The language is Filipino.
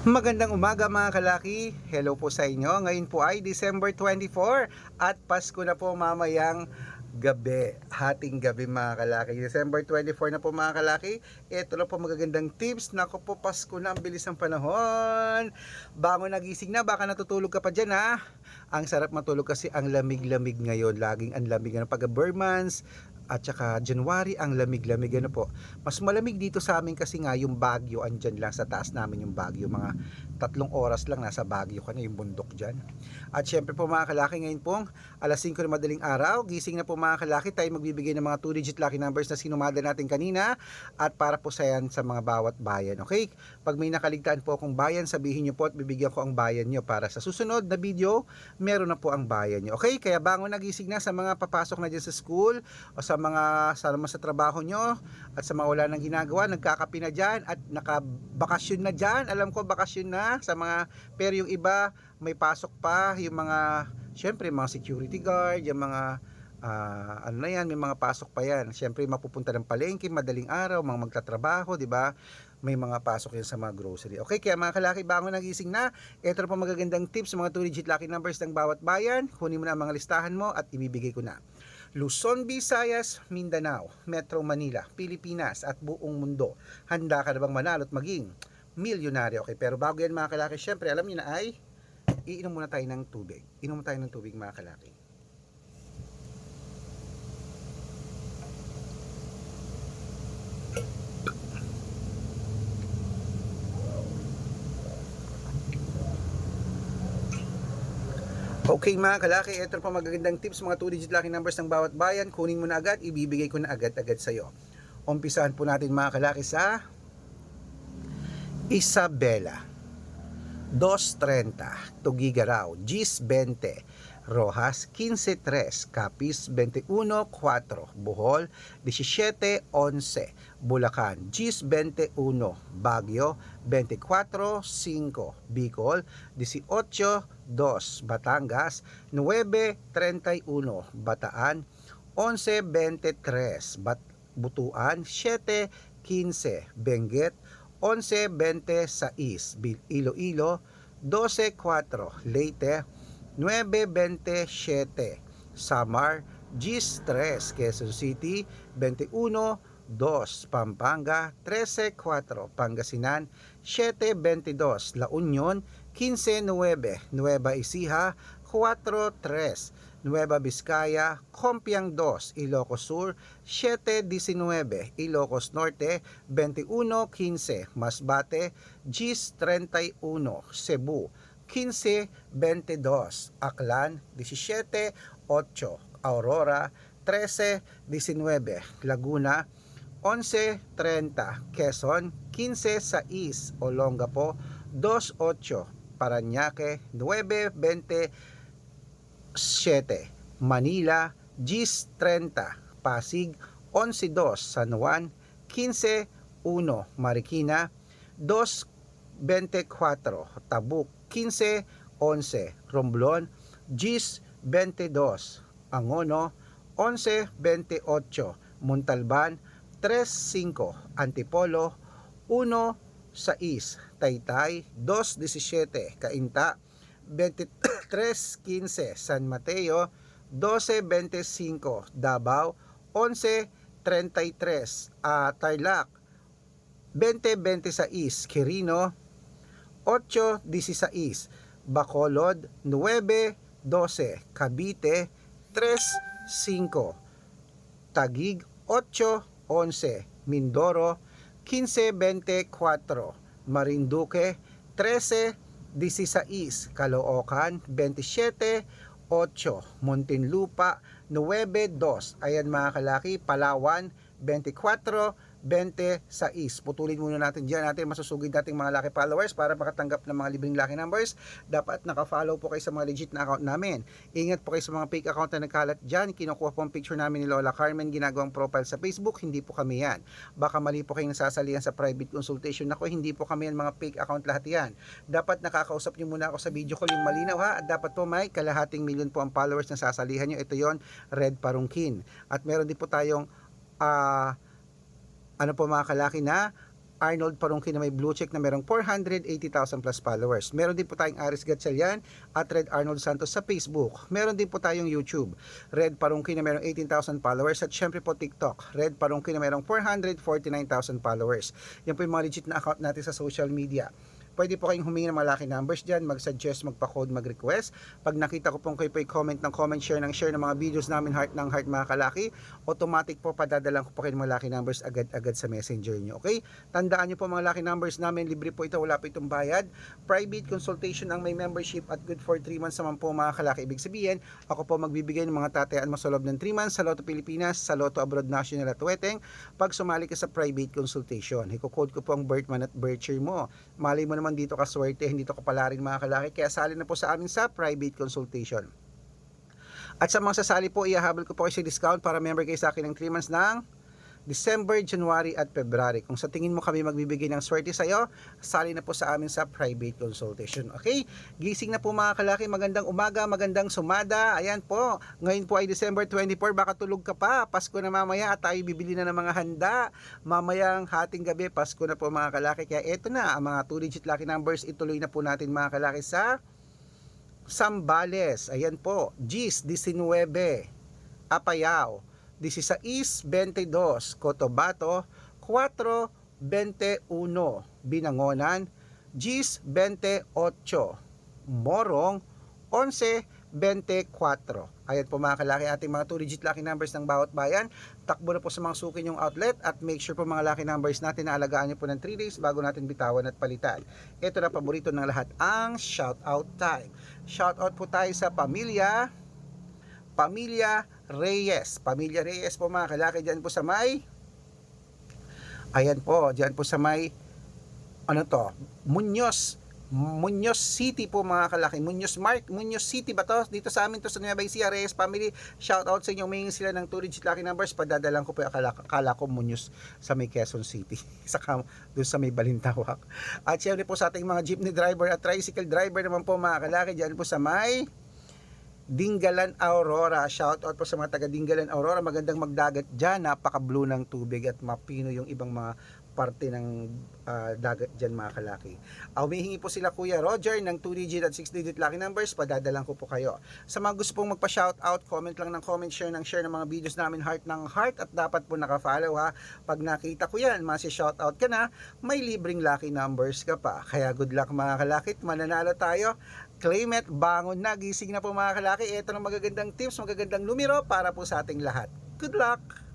Magandang umaga mga kalaki. Hello po sa inyo. Ngayon po ay December 24 at Pasko na po mamayang gabi. Hating gabi mga kalaki. December 24 na po mga kalaki. Ito na po magagandang tips. Naku po, Pasko na. Ang bilis ng panahon. Bangon nagising na. Baka natutulog ka pa dyan ha. Ang sarap matulog kasi ang lamig-lamig ngayon. Laging ang lamig ng pag-Burmans at saka January ang lamig-lamig ano po. Mas malamig dito sa amin kasi nga yung Baguio, andyan lang sa taas namin yung Baguio, mga 3 oras lang nasa Baguio ka na, yung bundok dyan. At syempre po mga kalaki, ngayon pong alas 5 na madaling araw, gising na po mga kalaki, tayo magbibigay ng mga 2-digit lucky numbers na sinumada natin kanina at para po sa yan sa mga bawat bayan. Okay, pag may nakaligtaan po akong bayan, sabihin nyo po at bibigyan ko ang bayan nyo para sa susunod na video meron na po ang bayan nyo. Okay, kaya bangon nagising na sa mga papasok na dyan sa school o sa mga sana sa trabaho nyo at sa mga wala nang ginagawa, nagkakapi na dyan at nakabakasyon na dyan. Alam ko bakasyon na sa mga, pero yung iba may pasok pa, yung mga syempre mga security guard, yung mga ano na yan, may mga pasok pa yan. Syempre mapupunta ng palengke madaling araw, mga magtatrabaho, di ba? May mga pasok yan sa mga grocery. Okay, kaya mga kalaki, bangon nagising na. Ito na po magagandang tips, mga 2-digit lucky numbers ng bawat bayan. Kunin mo na ang mga listahan mo at ibibigay ko na. Luzon, Visayas, Mindanao, Metro Manila, Pilipinas at buong mundo. Handa ka na bang manalo at maging milyonaryo? Okay, pero bago yan mga kalaki, syempre alam niyo na ay iinom muna tayo ng tubig. Inom tayo ng tubig mga kalaki. Okay mga kalaki, ito po magagandang tips, mga 2-digit lucky numbers ng bawat bayan. Kunin mo na agad, ibibigay ko na agad-agad sa'yo. Umpisahan po natin mga kalaki sa Isabela, 2.30, Tugigaraw, Gis 20, Rojas 15.3, Capiz 21.4, Bohol 17.11, Bulacan Gis 21, Baguio 24.5, Bicol 18.2, Batangas 9.31, Bataan 11.23, Butuan 7.15, Benguet 11.26, Iloilo 12.4, Leyte 9.27, Samar 10.3, Quezon City 21.2, Pampanga 13.4, Pangasinan 7.22, La Union 15.9, Nueva Ecija 4.3, Nueva Vizcaya, Compiang 2, Ilocos Sur 7.19, Ilocos Norte 21.15, Masbate Gis 31, Cebu 15.22, Aklan 17.8, Aurora 13.19, Laguna 11.30, Quezon 15.6, Olongapo 2.8, Parañaque 9.20, 7, Manila, Gis 30, Pasig 11.2, San Juan 15.1, Marikina 2.24, Tabuk 15.11, Romblon Gis 22, Angono 11.28, Montalban 3.5, Antipolo 1.6, Taytay 2.17, Cainta 23.15, San Mateo 12.25, Davao 11.33, Tarlac 20.26, Quirino 8.16, Bacolod 9.12, Cavite 3.5, Taguig 8.11, Mindoro 15.24, Marinduque 13.16, Caloocan 27.8, Muntinlupa 9.2. Ayan mga kalaki, Palawan 24.26. Putulin muna natin dyan, natin masusugid nating mga lucky followers para makatanggap ng mga libreng lucky numbers. Dapat naka-follow po kayo sa mga legit na account namin. Ingat po kayo sa mga fake account na nagkalat dyan. Kinukuha po ang picture namin ni Lola Carmen, ginagawang profile sa Facebook. Hindi po kami yan. Baka mali po kayong nasasalihan sa private consultation ako. Hindi po kami yan, mga fake account lahat yan. Dapat nakakausap nyo muna ako sa video call, yung malinaw ha. At dapat po may kalahating milyon po ang followers na sasalihan nyo. Ito yon, Red Parungkin. At meron din po tayong ano po mga kalaki na Arnold Parungki na may blue check na merong 480,000 plus followers. Meron din po tayong Aris Gatchalian at Red Arnold Santos sa Facebook. Meron din po tayong YouTube, Red Parungki na merong 18,000 followers, at syempre po TikTok, Red Parungki na merong 449,000 followers. Yan po yung mga legit na account natin sa social media. Pwede po kayong humingi ng mga lucky numbers dyan, mag-suggest, magpa-code, mag-request. Pag nakita ko pong kayo po comment ng comment, share ng mga videos namin, heart ng heart mga kalaki, automatic po padadalang ko po kayo ng mga lucky numbers agad-agad sa messenger nyo. Okay? Tandaan nyo po mga lucky numbers namin, libre po ito, wala po itong bayad. Private consultation ang may membership at good for 3 months naman po mga kalaki. Ibig sabihin, ako po magbibigay ng mga tatayaan mo sa loob ng 3 months sa Lotto Pilipinas, sa Lotto Abroad National at Weteng pag sumali ka sa private consultation. Iko-code ko po ang birth month at birth year mo. Malay mo naman dito ka swerte, hindi to kapalarin mga kalaki, kaya sali na po sa amin sa private consultation. At sa mga sasali po, ihahabol ko po kayo sa discount para member kayo sa akin ng 3 months ng December, January at February. Kung sa tingin mo kami magbibigay ng swerte sa iyo, sali na po sa amin sa private consultation. Okay? Gising na po mga kalaki, magandang umaga, magandang sumada. Ayan po, ngayon po ay December 24, baka tulog ka pa. Pasko na mamaya at tayo bibili na ng mga handa. Mamayang hating gabi, Pasko na po mga kalaki. Kaya eto na, ang mga 2-digit lucky numbers, ituloy na po natin mga kalaki sa Zambales. Ayan po, Gis 19, Apayao 16-22, Cotabato 4-21, Binangonan Gis 28, Morong 11-24. Ayan po mga kalaki, ating mga 2-digit lucky numbers ng bawat bayan. Takbo na po sa mga suki nyong outlet at make sure po mga lucky numbers natin na alagaan nyo po ng 3 days bago natin bitawan at palitan. Ito na paborito ng lahat, ang shout out time. Shout out po tayo sa Pamilya Reyes. Pamilya Reyes po mga kalaki, dyan po sa may, ayan po, dyan po sa may, ano to, Muñoz City po mga kalaki. Muñoz City ba to? Dito sa amin to sa Nueva Ecija. Reyes family, shout out sa inyo. Humingi sila ng 2-digit lucky numbers, padadalang ko po yung akala ko Muñoz sa may Quezon City. Saka doon sa may Balintawak. At syempre po sa ating mga jeepney driver at tricycle driver naman po mga kalaki, dyan po sa may Dingalan Aurora. Shout out po sa mga taga Dingalan Aurora. Magandang magdagat dyan, napaka-blue ng tubig at mapino yung ibang mga parte ng dagat dyan mga kalaki. Humihingi po sila Kuya Roger ng 2-digit at 6-digit lucky numbers, padadalang ko po kayo. Sa mga gusto pong magpa-shoutout, comment lang ng comment, share ng mga videos namin, heart ng heart, at dapat po naka-follow ha. Pag nakita ko yan, masi-shoutout ka na, may libreng lucky numbers ka pa. Kaya good luck mga kalaki, mananalo tayo. Claim it, bangon na, gising na po mga kalaki. Ito ng magagandang tips, magagandang numero para po sa ating lahat. Good luck!